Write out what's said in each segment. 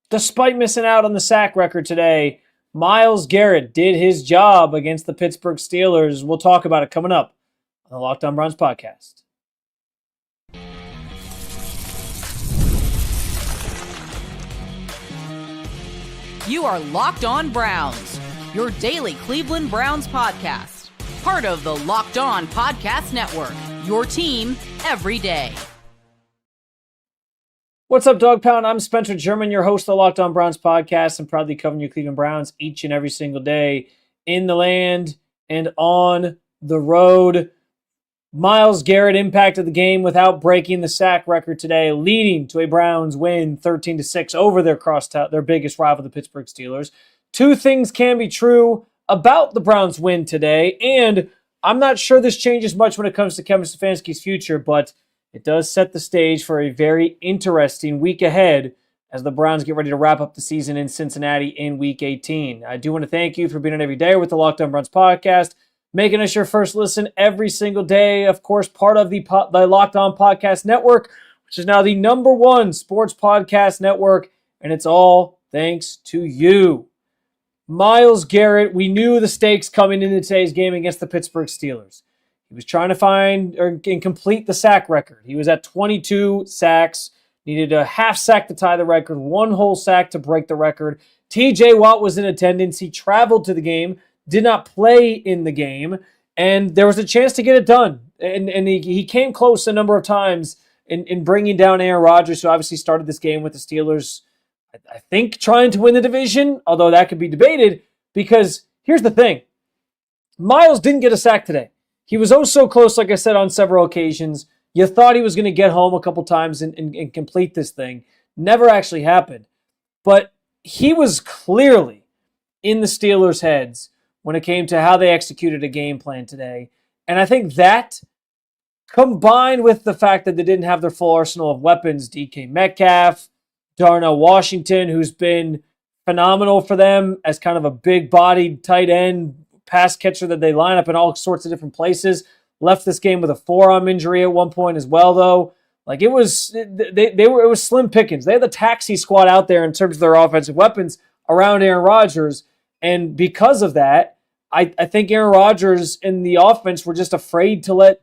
Despite missing out on the sack record today, Myles Garrett did his job against the Pittsburgh Steelers. We'll talk about it coming up on the Locked On Browns podcast. You are Locked On Browns, your daily Cleveland Browns podcast. Part of the Locked On Podcast Network, your team every day. What's up, Dog Pound? I'm Spencer German, your host of the Locked On Browns podcast, and proudly covering your Cleveland Browns each and every single day in the land and on the road. Myles Garrett impacted the game without breaking the sack record today, leading to a Browns win 13-6 over their biggest rival, the Pittsburgh Steelers. Two things can be true about the Browns win today, and I'm not sure this changes much when it comes to Kevin Stefanski's future, but it does set the stage for a very interesting week ahead as the Browns get ready to wrap up the season in Cincinnati in Week 18. I do want to thank you for being on every day with the Locked On Browns podcast, making us your first listen every single day. Of course, part of the Locked On Podcast Network, which is now the #1 sports podcast network, and it's all thanks to you. Myles Garrett, we knew the stakes coming into today's game against the Pittsburgh Steelers. He was trying to find and complete the sack record. He was at 22 sacks, needed a half sack to tie the record, one whole sack to break the record. TJ Watt was in attendance. He traveled to the game, did not play in the game, and there was a chance to get it done. And he came close a number of times in bringing down Aaron Rodgers, who obviously started this game with the Steelers, I think, trying to win the division, although that could be debated, because here's the thing. Myles didn't get a sack today. He was so close, like I said, on several occasions. You thought he was going to get home a couple times and complete this thing. Never actually happened. But he was clearly in the Steelers' heads when it came to how they executed a game plan today. And I think that, combined with the fact that they didn't have their full arsenal of weapons, DK Metcalf, Darnell Washington, who's been phenomenal for them as kind of a big-bodied tight end, pass catcher that they line up in all sorts of different places. Left this game with a forearm injury at one point as well, though. Like, it was slim pickings. They had the taxi squad out there in terms of their offensive weapons around Aaron Rodgers, and because of that, I think Aaron Rodgers and the offense were just afraid to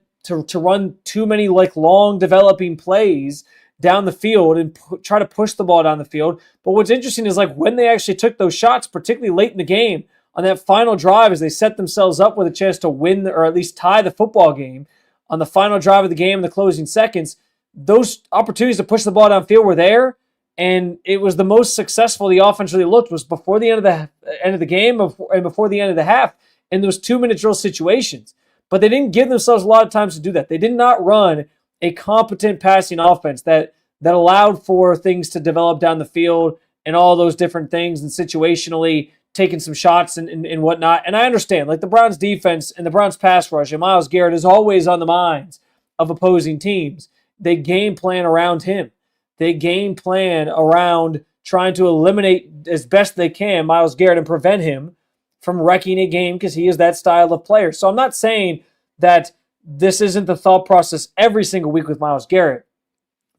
run too many long developing plays down the field and try to push the ball down the field. But what's interesting is when they actually took those shots, particularly late in the game, on that final drive, as they set themselves up with a chance to win or at least tie the football game on the final drive of the game in the closing seconds, those opportunities to push the ball downfield were there, and it was the most successful the offense really looked was before the end of the game and before the end of the half in those 2-minute drill situations. But they didn't give themselves a lot of times to do that. They did not run a competent passing offense that allowed for things to develop down the field and all those different things, and situationally taking some shots and whatnot. And I understand, the Browns defense and the Browns pass rush, and Myles Garrett is always on the minds of opposing teams. They game plan around him. They game plan around trying to eliminate as best they can Myles Garrett and prevent him from wrecking a game, because he is that style of player. So I'm not saying that this isn't the thought process every single week with Myles Garrett,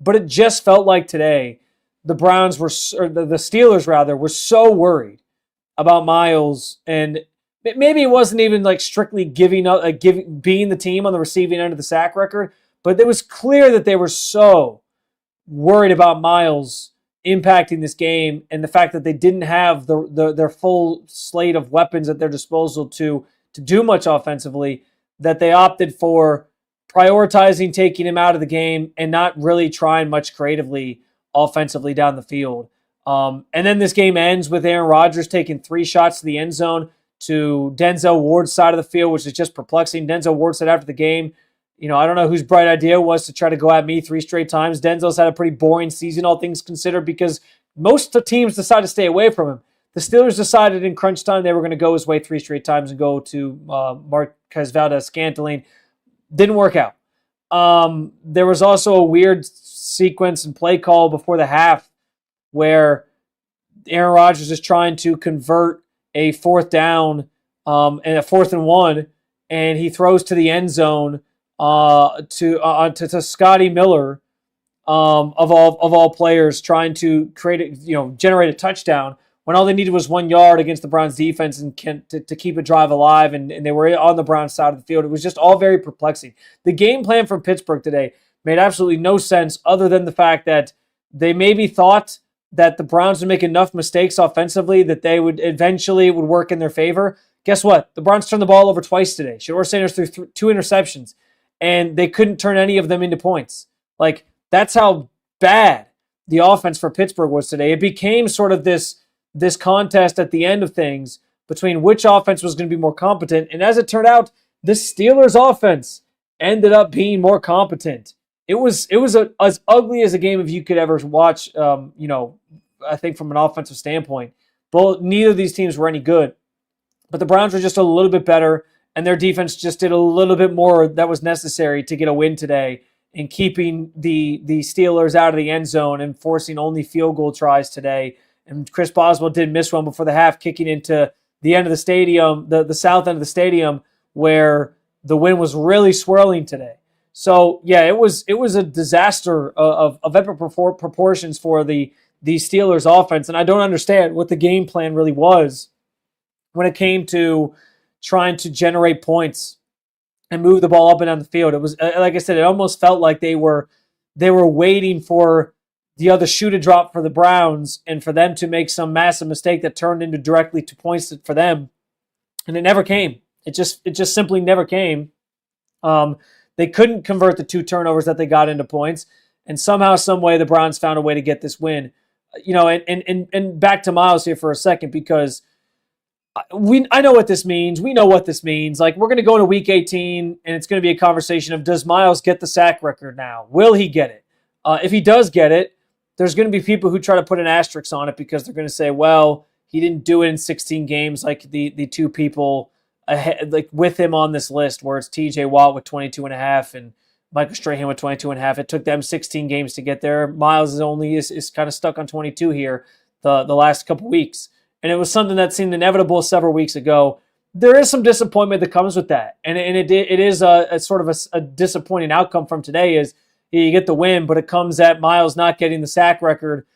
but it just felt like today the Steelers were so worried about Myles, and maybe it wasn't even strictly being the team on the receiving end of the sack record, but it was clear that they were so worried about Myles impacting this game, and the fact that they didn't have their full slate of weapons at their disposal to do much offensively, that they opted for prioritizing taking him out of the game and not really trying much creatively offensively down the field. And then this game ends with Aaron Rodgers taking 3 shots to the end zone to Denzel Ward's side of the field, which is just perplexing. Denzel Ward said after the game, I don't know whose bright idea it was to try to go at me 3 straight times. Denzel's had a pretty boring season, all things considered, because most of the teams decide to stay away from him. The Steelers decided in crunch time they were going to go his way 3 straight times and go to Marquez Valdes-Scantling. Didn't work out. There was also a weird sequence and play call before the half where Aaron Rodgers is trying to convert a 4th down and a 4th and 1, and he throws to the end zone to Scotty Miller of all players trying to generate a touchdown when all they needed was 1 yard against the Browns defense and to keep a drive alive, and they were on the Browns side of the field. It was just all very perplexing. The game plan from Pittsburgh today made absolutely no sense other than the fact that they maybe thought that the Browns would make enough mistakes offensively that they would eventually would work in their favor. Guess what? The Browns turned the ball over twice today. Shedeur Sanders threw 2 interceptions, and they couldn't turn any of them into points. Like, that's how bad the offense for Pittsburgh was today. It became sort of this contest at the end of things between which offense was going to be more competent. And as it turned out, the Steelers offense ended up being more competent. It was as ugly as a game as you could ever watch, I think from an offensive standpoint. But neither of these teams were any good. But the Browns were just a little bit better, and their defense just did a little bit more that was necessary to get a win today in keeping the Steelers out of the end zone and forcing only field goal tries today. And Chris Boswell did miss one before the half, kicking into the end of the stadium, the south end of the stadium, where the wind was really swirling today. So, yeah, it was a disaster of epic proportions for the Steelers offense, and I don't understand what the game plan really was when it came to trying to generate points and move the ball up and down the field. It was, like I said, it almost felt like they were waiting for the other shoe to drop for the Browns and for them to make some massive mistake that turned into directly to points for them, and it never came. It just simply never came. They couldn't convert the 2 turnovers that they got into points, and somehow, some way, the Browns found a way to get this win. And back to Myles here for a second, because I know what this means. We know what this means. Like, we're going to go into Week 18, and it's going to be a conversation of, does Myles get the sack record now? Will he get it? If he does get it, there's going to be people who try to put an asterisk on it because they're going to say, well, he didn't do it in 16 games like the 2 people ahead, like with him on this list, where it's TJ Watt with 22.5 and Michael Strahan with 22.5. It took them 16 games to get there. Myles is kind of stuck on 22 here the last couple weeks. And it was something that seemed inevitable several weeks ago. There is some disappointment that comes with that. And it is a sort of a disappointing outcome from today is you get the win, but it comes at Myles not getting the sack record.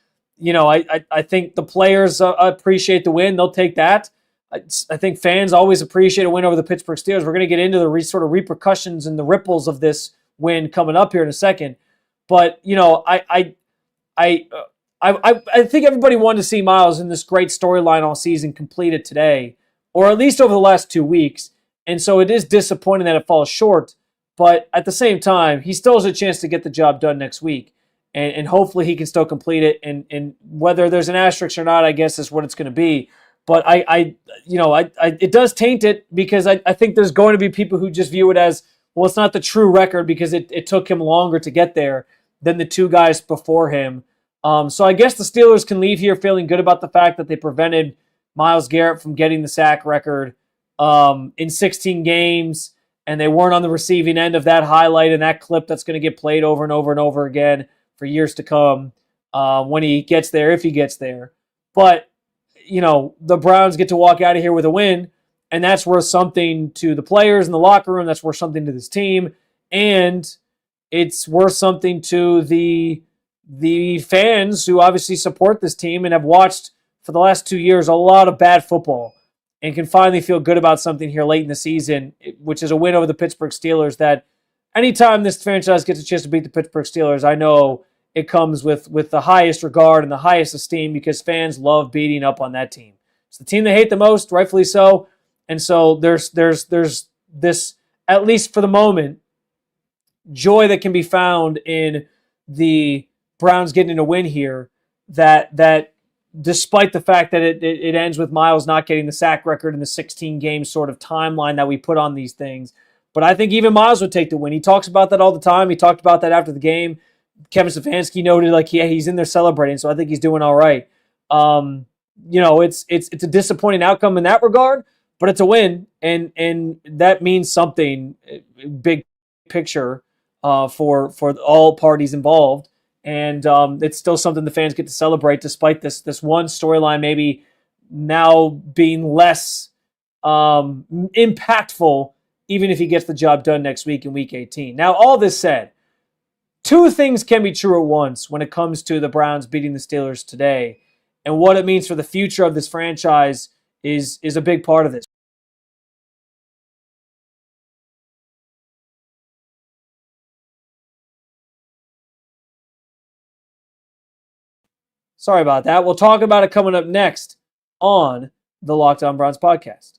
I think the players appreciate the win. They'll take that. I think fans always appreciate a win over the Pittsburgh Steelers. We're going to get into the sort of repercussions and the ripples of this win coming up here in a second. But, I think everybody wanted to see Myles in this great storyline all season completed today, or at least over the last 2 weeks. And so it is disappointing that it falls short. But at the same time, he still has a chance to get the job done next week. And hopefully he can still complete it. And whether there's an asterisk or not, I guess is what it's going to be. But it does taint it, because I think there's going to be people who just view it as, well, it's not the true record because it took him longer to get there than the 2 guys before him. So I guess the Steelers can leave here feeling good about the fact that they prevented Myles Garrett from getting the sack record in 16 games, and they weren't on the receiving end of that highlight and that clip that's going to get played over and over and over again for years to come when he gets there, if he gets there. But, the Browns get to walk out of here with a win, and that's worth something to the players in the locker room. That's worth something to this team, and it's worth something to the fans who obviously support this team and have watched for the last 2 years a lot of bad football and can finally feel good about something here late in the season, which is a win over the Pittsburgh Steelers that anytime this franchise gets a chance to beat the Pittsburgh Steelers, I know it comes with the highest regard and the highest esteem, because fans love beating up on that team. It's the team they hate the most, rightfully so. And so there's this, at least for the moment, joy that can be found in the Browns getting a win here, that despite the fact that it ends with Myles not getting the sack record in the 16-game sort of timeline that we put on these things. But I think even Myles would take the win. He talks about that all the time. He talked about that after the game. Kevin Stefanski noted, he's in there celebrating, so I think he's doing all right. It's a disappointing outcome in that regard, but it's a win, and that means something big picture for all parties involved. And it's still something the fans get to celebrate, despite this one storyline maybe now being less impactful, even if he gets the job done next week in Week 18. Now, all this said, two things can be true at once when it comes to the Browns beating the Steelers today. And what it means for the future of this franchise is a big part of this. Sorry about that. We'll talk about it coming up next on the Locked On Browns podcast.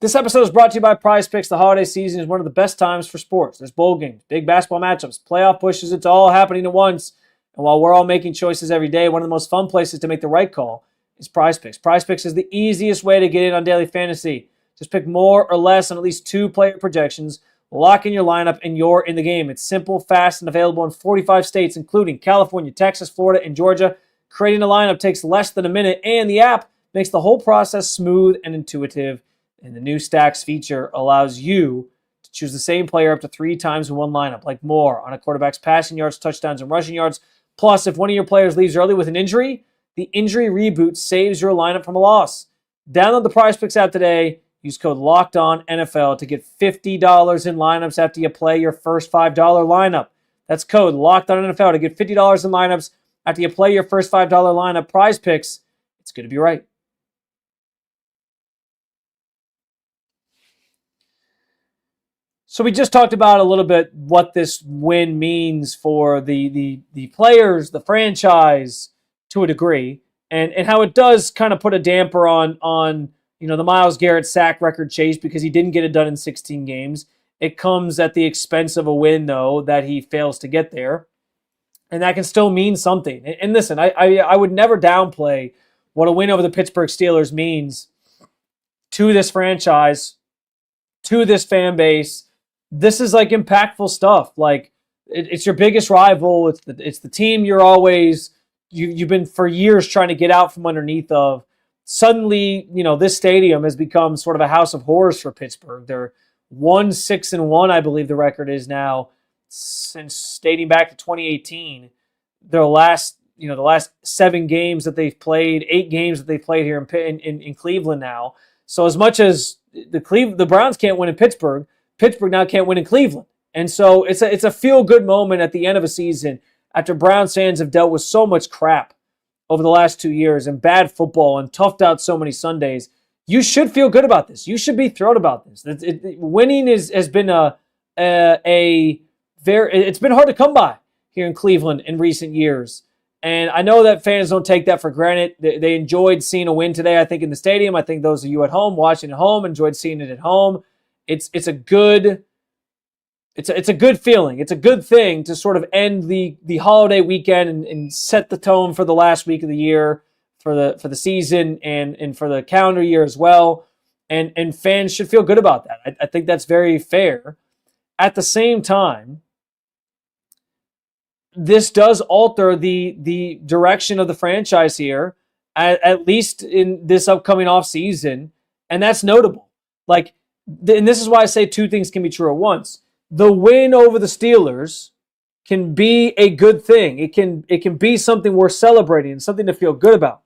This episode is brought to you by PrizePicks. The holiday season is one of the best times for sports. There's bowl games, big basketball matchups, playoff pushes. It's all happening at once. And while we're all making choices every day, one of the most fun places to make the right call is PrizePicks. PrizePicks is the easiest way to get in on daily fantasy. Just pick more or less on at least 2 player projections, lock in your lineup, and you're in the game. It's simple, fast, and available in 45 states, including California, Texas, Florida, and Georgia. Creating a lineup takes less than a minute, and the app makes the whole process smooth and intuitive. And the new Stacks feature allows you to choose the same player up to 3 times in one lineup, like more on a quarterback's passing yards, touchdowns, and rushing yards. Plus, if one of your players leaves early with an injury, the injury reboot saves your lineup from a loss. Download the PrizePicks app today. Use code LOCKEDONNFL to get $50 in lineups after you play your first $5 lineup. That's code LOCKEDONNFL to get $50 in lineups after you play your first $5 lineup. PrizePicks, it's good to be right. So we just talked about a little bit what this win means for the players, the franchise to a degree, and how it does kind of put a damper on the Myles Garrett sack record chase because he didn't get it done in 16 games. It comes at the expense of a win, though, that he fails to get there. And that can still mean something. And listen, I would never downplay what a win over the Pittsburgh Steelers means to this franchise, to this fan base. This is like impactful stuff. Like it's your biggest rival. It's the team you've been for years trying to get out from underneath of. Suddenly, this stadium has become sort of a house of horrors for Pittsburgh. They're 1-6-1, I believe the record is now, since dating back to 2018. The last 7 games that they've played, 8 games that they've played here in Cleveland now. So as much as the Browns can't win in Pittsburgh now can't win in Cleveland. And so it's a feel-good moment at the end of a season after Browns fans have dealt with so much crap over the last 2 years and bad football and toughed out so many Sundays. You should feel good about this. You should be thrilled about this. Winning has been it's been hard to come by here in Cleveland in recent years. And I know that fans don't take that for granted. They enjoyed seeing a win today, I think, in the stadium. I think those of you at home, watching at home, enjoyed seeing it at home. It's a good feeling. It's a good thing to sort of end the holiday weekend and set the tone for the last week of the year, for the season and for the calendar year as well. And fans should feel good about that. I think that's very fair. At the same time, this does alter the direction of the franchise here, at least in this upcoming offseason, and that's notable. And this is why I say two things can be true at once. The win over the Steelers can be a good thing. It can be something worth celebrating and something to feel good about.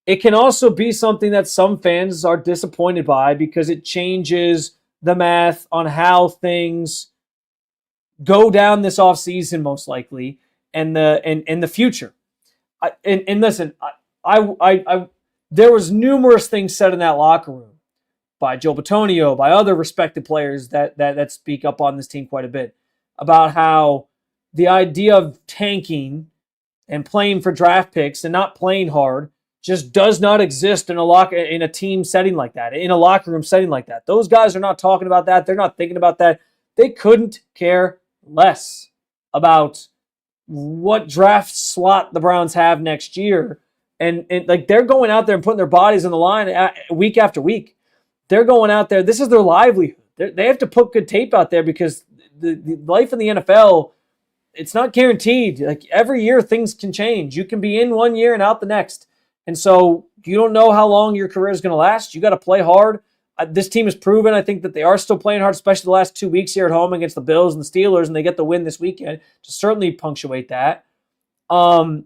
It can also be something that some fans are disappointed by because it changes the math on how things go down this offseason, most likely, and the future. Listen, there was numerous things said in that locker room by Joe Bitonio, by other respected players that speak up on this team quite a bit, about how the idea of tanking and playing for draft picks and not playing hard just does not exist in a team setting like that, in a locker room setting like that. Those guys are not talking about that. They're not thinking about that. They couldn't care less about what draft slot the Browns have next year. And they're going out there and putting their bodies on the line week after week. They're going out there. This is their livelihood. They have to put good tape out there because the life in the NFL, it's not guaranteed. Like every year, things can change. You can be in one year and out the next. And so you don't know how long your career is going to last. You got to play hard. This team has proven, I think, that they are still playing hard, especially the last 2 weeks here at home against the Bills and the Steelers, and they get the win this weekend to certainly punctuate that. There's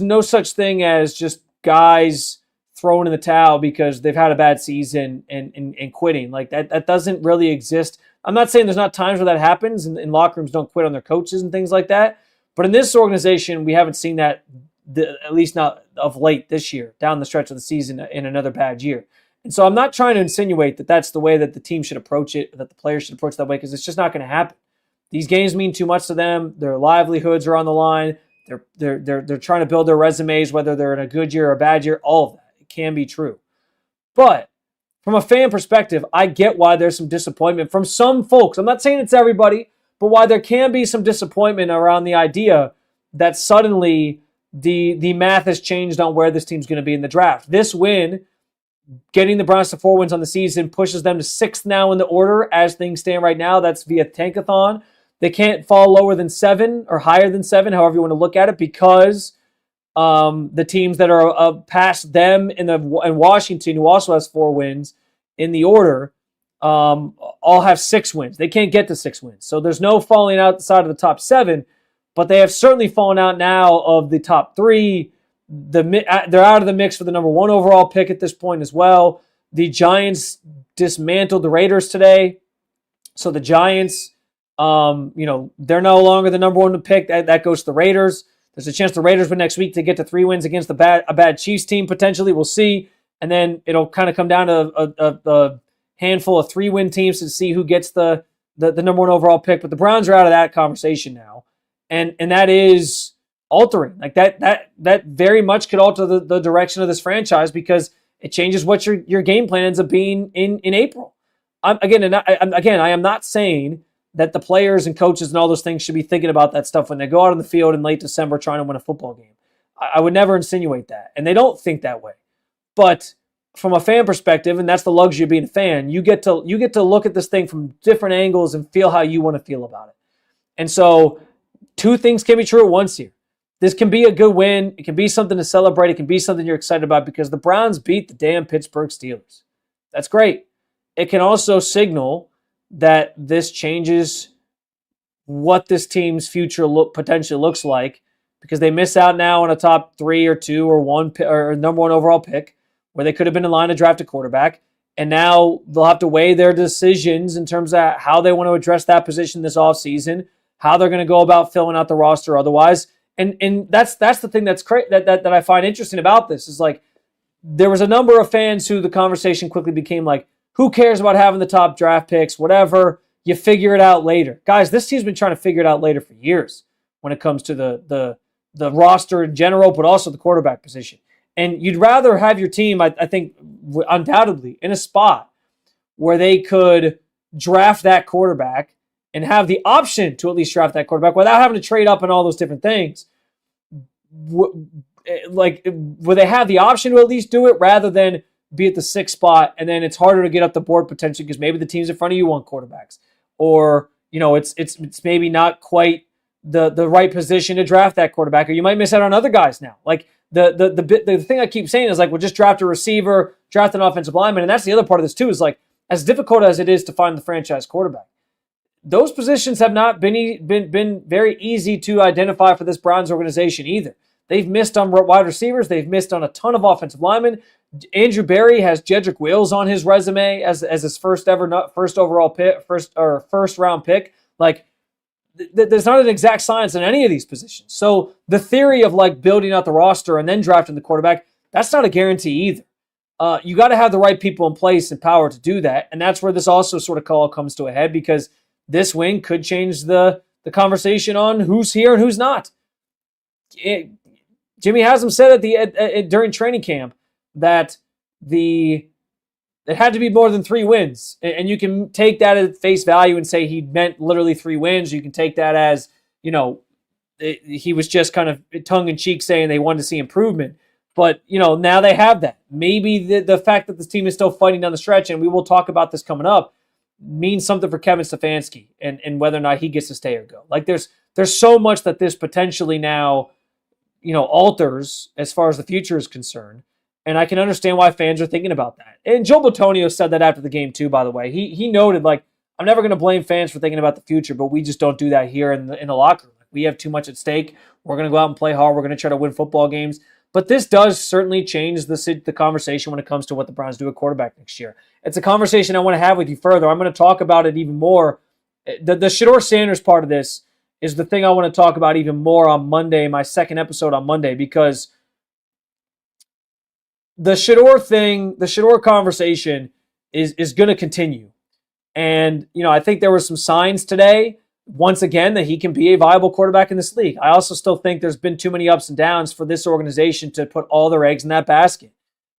no such thing as just guys throwing in the towel because they've had a bad season and quitting. Like that doesn't really exist. I'm not saying there's not times where that happens and locker rooms don't quit on their coaches and things like that. But in this organization, we haven't seen that, at least not of late this year, down the stretch of the season in another bad year. And so I'm not trying to insinuate that that's the way that the team should approach it, that the players should approach it that way, because it's just not going to happen. These games mean too much to them. Their livelihoods are on the line. They're trying to build their resumes, whether they're in a good year or a bad year. All of that. It can be true. But from a fan perspective, I get why there's some disappointment from some folks. I'm not saying it's everybody, but why there can be some disappointment around the idea that suddenly the math has changed on where this team's going to be in the draft. This win, getting the Browns to 4 wins on the season, pushes them to 6th now in the order as things stand right now. That's via Tankathon. They can't fall lower than 7 or higher than 7, however you want to look at it, because the teams that are past them and Washington, who also has 4 wins in the order, all have 6 wins. They can't get to 6 wins. So there's no falling outside of the top 7, but they have certainly fallen out now of the top 3. They're out of the mix for the number 1 overall pick at this point as well. The Giants dismantled the Raiders today. So the Giants, they're no longer the number 1 pick. That goes to the Raiders. There's a chance the Raiders win next week to get to 3 wins against a bad Chiefs team, potentially. We'll see. And then it'll kind of come down to a handful of 3-win teams to see who gets the number 1 overall pick. But the Browns are out of that conversation now. And that is altering. Like that very much could alter the direction of this franchise, because it changes what your game plan ends up being in April. I am not saying that the players and coaches and all those things should be thinking about that stuff when they go out on the field in late December trying to win a football game. I would never insinuate that. And they don't think that way. But from a fan perspective, and that's the luxury of being a fan, you get to look at this thing from different angles and feel how you want to feel about it. And so 2 things can be true at once here. This can be a good win. It can be something to celebrate. It can be something you're excited about because the Browns beat the damn Pittsburgh Steelers. That's great. It can also signal that this changes what this team's future potentially looks like, because they miss out now on a top 3 or 2 or 1 or number 1 overall pick where they could have been in line to draft a quarterback. And now they'll have to weigh their decisions in terms of how they want to address that position this offseason, how they're going to go about filling out the roster otherwise. And that's the thing that's that I find interesting about this is, like, there was a number of fans who the conversation quickly became like, who cares about having the top draft picks, whatever, you figure it out later. Guys, this team's been trying to figure it out later for years when it comes to the roster in general, but also the quarterback position. And you'd rather have your team, I think, undoubtedly, in a spot where they could draft that quarterback and have the option to at least draft that quarterback without having to trade up and all those different things. Like, where they have the option to at least do it rather than be at the 6th spot, and then it's harder to get up the board potentially because maybe the teams in front of you want quarterbacks, or it's maybe not quite the right position to draft that quarterback, or you might miss out on other guys now. Like the thing I keep saying is, like, we'll just draft a receiver, draft an offensive lineman, and that's the other part of this too. Is, like, as difficult as it is to find the franchise quarterback, those positions have not been very easy to identify for this Browns organization either. They've missed on wide receivers. They've missed on a ton of offensive linemen. Andrew Berry has Jedrick Wills on his resume as his first overall pick, first round pick. Like, there's not an exact science in any of these positions. So the theory of, like, building out the roster and then drafting the quarterback, that's not a guarantee either. You got to have the right people in place and power to do that. And that's where this also sort of call comes to a head, because this win could change the conversation on who's here and who's not. Jimmy Haslam said during training camp that it had to be more than 3 wins. And you can take that at face value and say he meant literally 3 wins. You can take that as, he was just kind of tongue-in-cheek saying they wanted to see improvement. But, now they have that. Maybe the fact that this team is still fighting down the stretch, and we will talk about this coming up, means something for Kevin Stefanski and whether or not he gets to stay or go. Like, there's so much that this potentially now, alters as far as the future is concerned. And I can understand why fans are thinking about that. And Joe Bitonio said that after the game too, by the way. He noted, like, I'm never going to blame fans for thinking about the future, but we just don't do that here in the locker room. We have too much at stake. We're going to go out and play hard. We're going to try to win football games. But this does certainly change the conversation when it comes to what the Browns do at quarterback next year. It's a conversation I want to have with you further. I'm going to talk about it even more. The Shedeur Sanders part of this is the thing I want to talk about even more on Monday, my second episode on Monday, because the Shedeur conversation is going to continue. And, I think there were some signs today, once again, that he can be a viable quarterback in this league. I also still think there's been too many ups and downs for this organization to put all their eggs in that basket.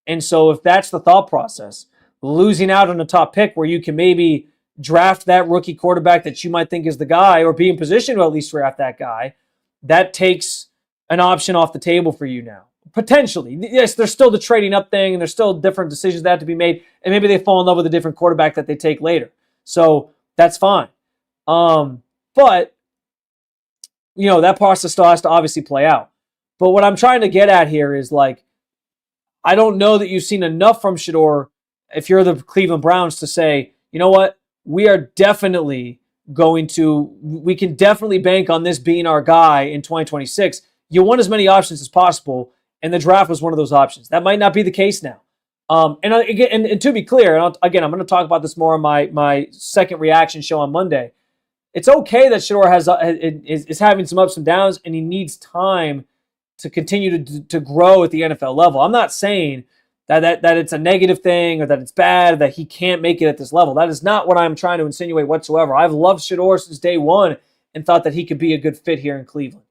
And so if that's the thought process, losing out on a top pick where you can maybe draft that rookie quarterback that you might think is the guy, or be in position to at least draft that guy, that takes an option off the table for you now. Potentially. Yes, there's still the trading up thing, and there's still different decisions that have to be made, and maybe they fall in love with a different quarterback that they take later. So that's fine. But, that process still has to obviously play out. But what I'm trying to get at here is, I don't know that you've seen enough from Shedeur, if you're the Cleveland Browns, to say, you know what, we can definitely bank on this being our guy in 2026. You want as many options as possible, and the draft was one of those options. That might not be the case now. And to be clear, I'm going to talk about this more on my second reaction show on Monday. It's okay that Shedeur is having some ups and downs, and he needs time to continue to grow at the NFL level. I'm not saying that it's a negative thing, or that it's bad, that he can't make it at this level. That is not what I'm trying to insinuate whatsoever. I've loved Shedeur since day one and thought that he could be a good fit here in Cleveland.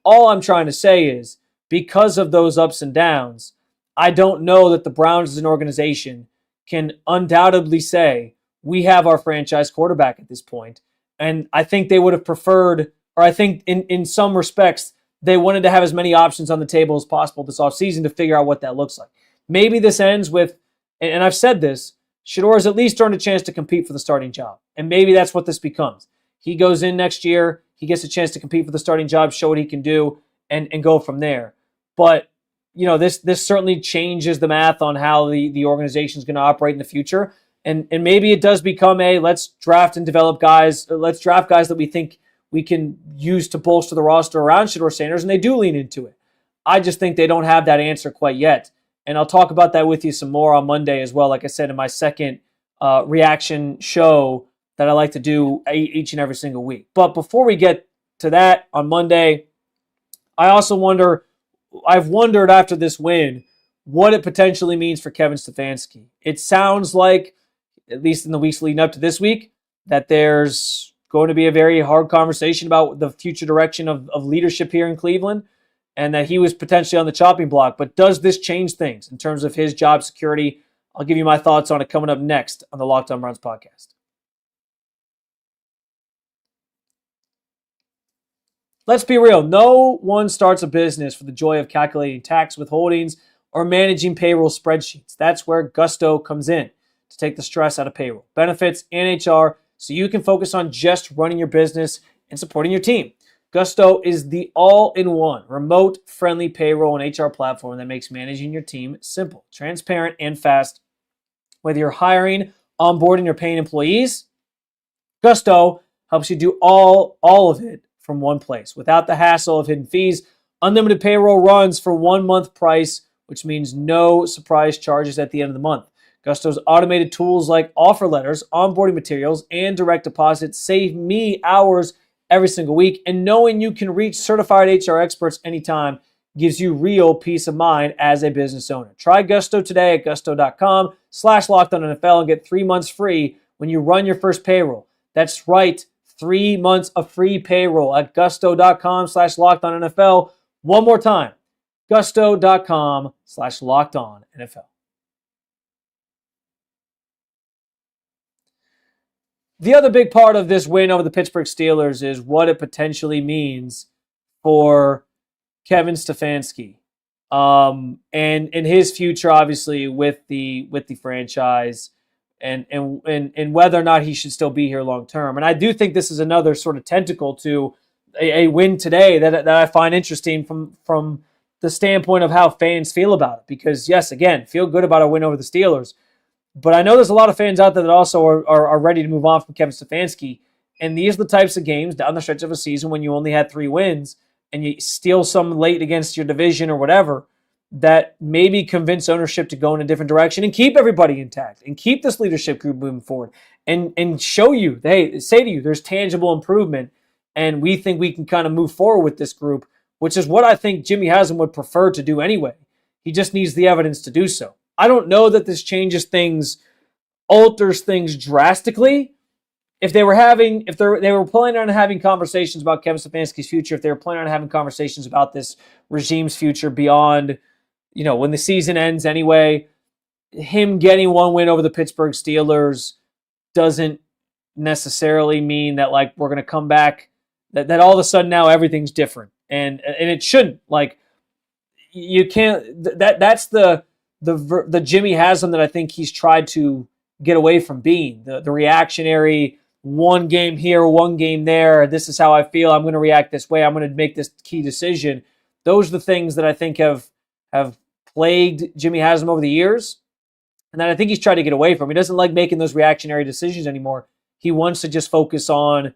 All I'm trying to say is, because of those ups and downs, I don't know that the Browns as an organization can undoubtedly say, we have our franchise quarterback at this point. And I think they would have preferred, or I think in some respects, they wanted to have as many options on the table as possible this offseason to figure out what that looks like. Maybe this ends with, and I've said this, Shedeur has at least earned a chance to compete for the starting job. And maybe that's what this becomes. He goes in next year, he gets a chance to compete for the starting job, show what he can do, and go from there. But, this certainly changes the math on how the organization is going to operate in the future. And maybe it does become let's draft and develop guys. Let's draft guys that we think we can use to bolster the roster around Shedeur Sanders, and they do lean into it. I just think they don't have that answer quite yet. And I'll talk about that with you some more on Monday as well, like I said, in my second reaction show that I like to do each and every single week. But before we get to that on Monday, I've wondered after this win what it potentially means for Kevin Stefanski. It sounds like, at least in the weeks leading up to this week, that there's going to be a very hard conversation about the future direction of leadership here in Cleveland, and that he was potentially on the chopping block. But does this change things in terms of his job security? I'll give you my thoughts on it coming up next on the Locked On Browns podcast. Let's be real. No one starts a business for the joy of calculating tax withholdings or managing payroll spreadsheets. That's where Gusto comes in to take the stress out of payroll, benefits, and HR, so you can focus on just running your business and supporting your team. Gusto is the all-in-one, remote-friendly payroll and HR platform that makes managing your team simple, transparent, and fast. Whether you're hiring, onboarding, or paying employees, Gusto helps you do all of it from one place without the hassle of hidden fees. Unlimited payroll runs for 1 month price, which means no surprise charges at the end of the month. Gusto's automated tools like offer letters, onboarding materials, and direct deposits save me hours every single week. And knowing you can reach certified HR experts anytime gives you real peace of mind as a business owner. Try Gusto today at gusto.com/LockedOnNFL and get 3 months free when you run your first payroll. That's right, 3 months of free payroll at gusto.com/LockedOnNFL. One more time, gusto.com/LockedOnNFL. The other big part of this win over the Pittsburgh Steelers is what it potentially means for Kevin Stefanski and his future, obviously, with the franchise and whether or not he should still be here long term. And I do think this is another sort of tentacle to a win today that I find interesting from the standpoint of how fans feel about it. Because, yes, again, feel good about a win over the Steelers. But I know there's a lot of fans out there that also are ready to move on from Kevin Stefanski. And these are the types of games down the stretch of a season when you only had 3 wins and you steal some late against your division or whatever, that maybe convince ownership to go in a different direction and keep everybody intact and keep this leadership group moving forward and show you, hey, say to you, there's tangible improvement and we think we can kind of move forward with this group, which is what I think Jimmy Haslam would prefer to do anyway. He just needs the evidence to do so. I don't know that this changes things, alters things drastically. If they were planning on having conversations about Kevin Stefanski's future, if they were planning on having conversations about this regime's future beyond, when the season ends anyway, him getting one win over the Pittsburgh Steelers doesn't necessarily mean that like we're going to come back, that all of a sudden now everything's different. And it shouldn't. Like, you can't, that's the Jimmy Haslam that I think he's tried to get away from being. The reactionary, one game here, one game there, this is how I feel, I'm going to react this way, I'm going to make this key decision. Those are the things that I think have plagued Jimmy Haslam over the years, and that I think he's tried to get away from. He doesn't like making those reactionary decisions anymore. He wants to just focus on,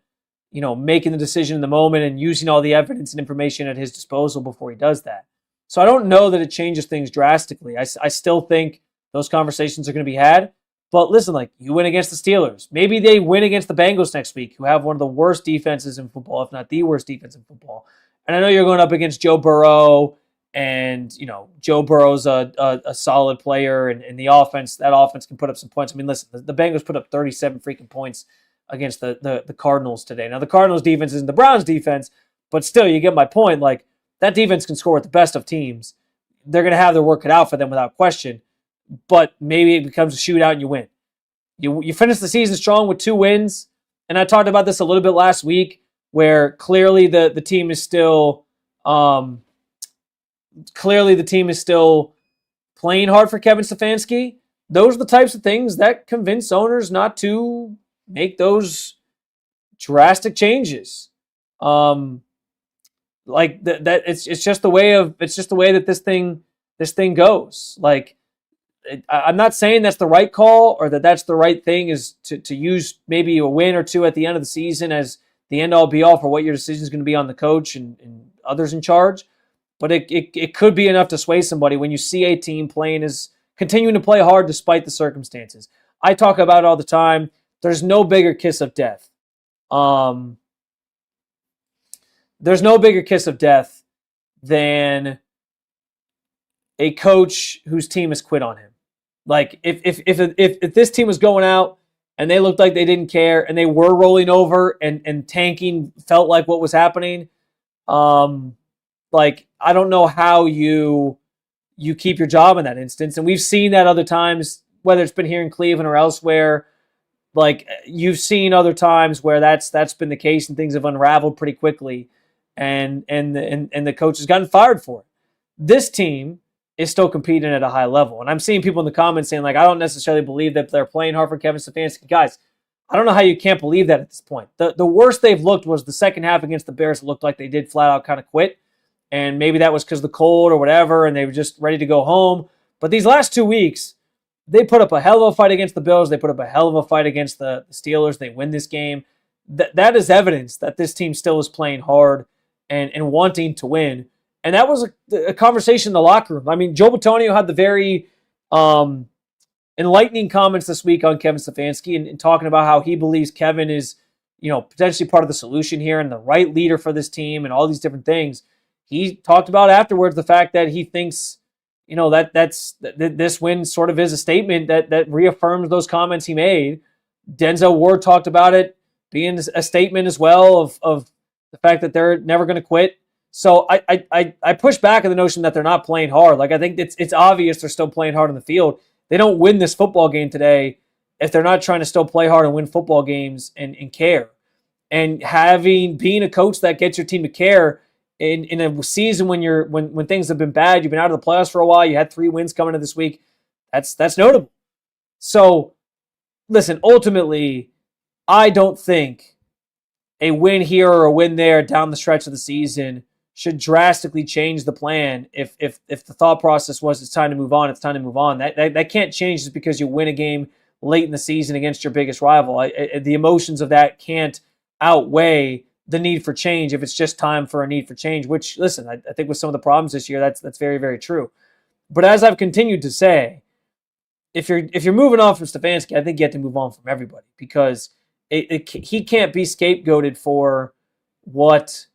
making the decision in the moment and using all the evidence and information at his disposal before he does that. So I don't know that it changes things drastically. I still think those conversations are going to be had. But listen, like, you win against the Steelers. Maybe they win against the Bengals next week, who have one of the worst defenses in football, if not the worst defense in football. And I know you're going up against Joe Burrow, and, Joe Burrow's a solid player, and the offense, that offense can put up some points. I mean, listen, the Bengals put up 37 freaking points against the Cardinals today. Now, the Cardinals defense isn't the Browns defense, but still, you get my point. Like, that defense can score with the best of teams. They're going to have their work cut out for them without question. But maybe it becomes a shootout and you win. You finish the season strong with 2 wins. And I talked about this a little bit last week, where clearly the team is still playing hard for Kevin Stefanski. Those are the types of things that convince owners not to make those drastic changes. Like that it's just the way that this thing goes. Like, I'm not saying that's the right call or that that's the right thing, is to use maybe a win or 2 at the end of the season as the end-all be-all for what your decision is going to be on the coach and others in charge. But it could be enough to sway somebody when you see a team continuing to play hard despite the circumstances. I talk about it all the time. There's no bigger kiss of death. There's no bigger kiss of death than a coach whose team has quit on him. Like, if this team was going out and they looked like they didn't care and they were rolling over and tanking felt like what was happening, like, I don't know how you keep your job in that instance. And we've seen that other times, whether it's been here in Cleveland or elsewhere. Like, you've seen other times where that's been the case and things have unraveled pretty quickly, and the coach has gotten fired for it. This team is still competing at a high level. And I'm seeing people in the comments saying, like, I don't necessarily believe that they're playing hard for Kevin Stefanski. Guys, I don't know how you can't believe that at this point. The worst they've looked was the second half against the Bears. It looked like they did flat out kind of quit. And maybe that was because of the cold or whatever, and they were just ready to go home. But these last 2 weeks, they put up a hell of a fight against the Bills. They put up a hell of a fight against the Steelers. They win this game. That is evidence that this team still is playing hard and wanting to win. And that was a conversation in the locker room. I mean, Joe Bitonio had the very enlightening comments this week on Kevin Stefanski and talking about how he believes Kevin is, potentially part of the solution here and the right leader for this team and all these different things. He talked about afterwards the fact that he thinks, this win sort of is a statement that reaffirms those comments he made. Denzel Ward talked about it being a statement as well of the fact that they're never going to quit. So I push back on the notion that they're not playing hard. Like, I think it's obvious they're still playing hard on the field. They don't win this football game today if they're not trying to still play hard and win football games and care. And being a coach that gets your team to care in a season when things have been bad, you've been out of the playoffs for a while, you had 3 wins coming into this week, that's notable. So, listen, ultimately, I don't think a win here or a win there down the stretch of the season should drastically change the plan. If the thought process was it's time to move on, it's time to move on. That can't change just because you win a game late in the season against your biggest rival. The emotions of that can't outweigh the need for change if it's just time for a need for change, which, listen, I think with some of the problems this year, that's very, very true. But as I've continued to say, if you're moving on from Stefanski, I think you have to move on from everybody, because he can't be scapegoated for what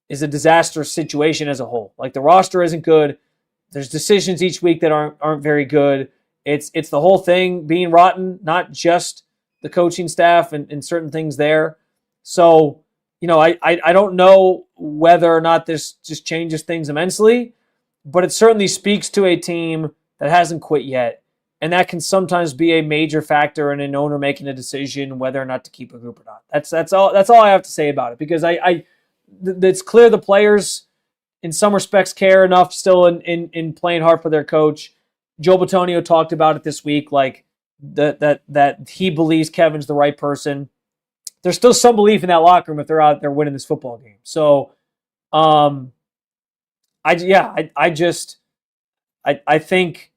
is a disastrous situation as a whole. Like, the roster isn't good. There's decisions each week that aren't very good. It's the whole thing being rotten, not just the coaching staff and certain things there. So, I don't know whether or not this just changes things immensely, but it certainly speaks to a team that hasn't quit yet. And that can sometimes be a major factor in an owner making a decision whether or not to keep a group or not. That's all I have to say about it, because it's clear the players in some respects care enough still in playing hard for their coach. Joe Bitonio talked about it this week, like that he believes Kevin's the right person. There's still some belief in that locker room if they're out there winning this football game. So, I think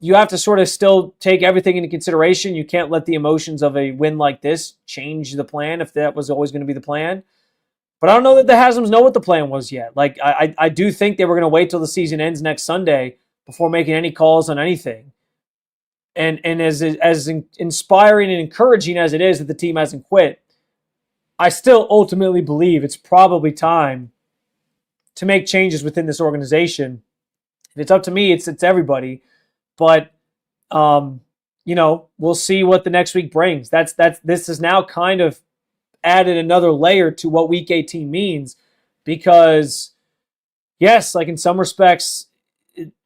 you have to sort of still take everything into consideration. You can't let the emotions of a win like this change the plan if that was always going to be the plan. But I don't know that the Haslam's know what the plan was yet. Like, I do think they were going to wait till the season ends next Sunday before making any calls on anything. And as inspiring and encouraging as it is that the team hasn't quit, I still ultimately believe it's probably time to make changes within this organization. If it's up to me, it's everybody. But we'll see what the next week brings. This is now kind of added another layer to what Week 18 means, because yes, like in some respects,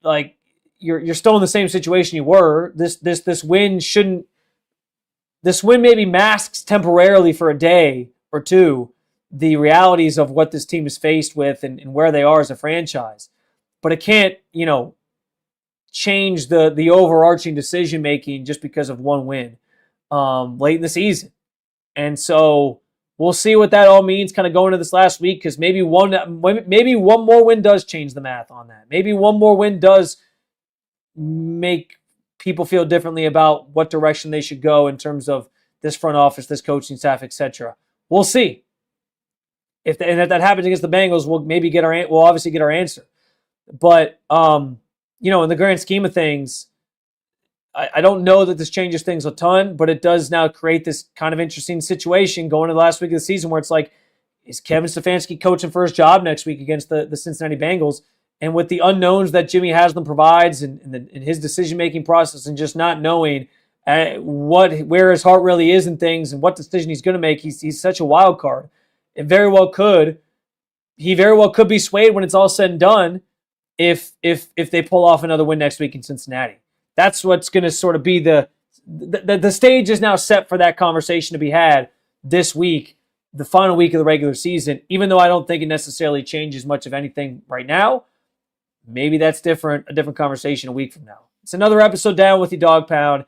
like you're still in the same situation you were. This win maybe masks temporarily for a day or two the realities of what this team is faced with and where they are as a franchise. But it can't, change the overarching decision making just because of one win late in the season. And so we'll see what that all means kind of going into this last week, because maybe one more win does change the math on that. Maybe one more win does make people feel differently about what direction they should go in terms of this front office, this coaching staff, etc. We'll see. If that happens against the Bengals, we'll obviously get our answer. But in the grand scheme of things, I don't know that this changes things a ton, but it does now create this kind of interesting situation going into the last week of the season where it's like, is Kevin Stefanski coaching for his job next week against the Cincinnati Bengals? And with the unknowns that Jimmy Haslam provides and his decision-making process, and just not knowing where his heart really is in things and what decision he's going to make, he's such a wild card. He very well could be swayed when it's all said and done if they pull off another win next week in Cincinnati. That's what's going to sort of be the stage is now set for that conversation to be had this week, the final week of the regular season, even though I don't think it necessarily changes much of anything right now. Maybe that's a different conversation a week from now. It's another episode down with you, Dog Pound.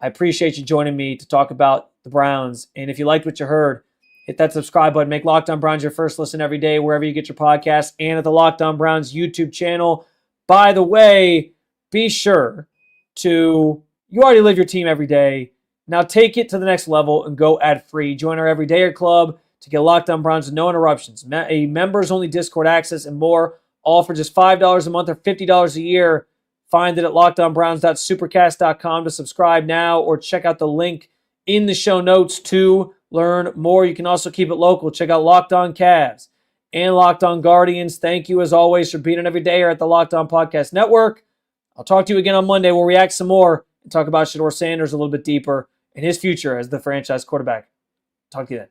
I appreciate you joining me to talk about the Browns. And if you liked what you heard, hit that subscribe button. Make Locked On Browns your first listen every day, wherever you get your podcasts, and at the Locked On Browns YouTube channel. By the way, be sure you already live your team every day. Now take it to the next level and go ad-free. Join our Everydayer Club to get Locked On Browns with no interruptions, a members-only Discord access, and more, all for just $5 a month or $50 a year. Find it at lockedonbrowns.supercast.com to subscribe now, or check out the link in the show notes to learn more. You can also keep it local. Check out Locked On Cavs and Locked On Guardians. Thank you, as always, for being an everydayer at the Locked On Podcast Network. I'll talk to you again on Monday. We'll react some more and talk about Shedeur Sanders a little bit deeper and his future as the franchise quarterback. Talk to you then.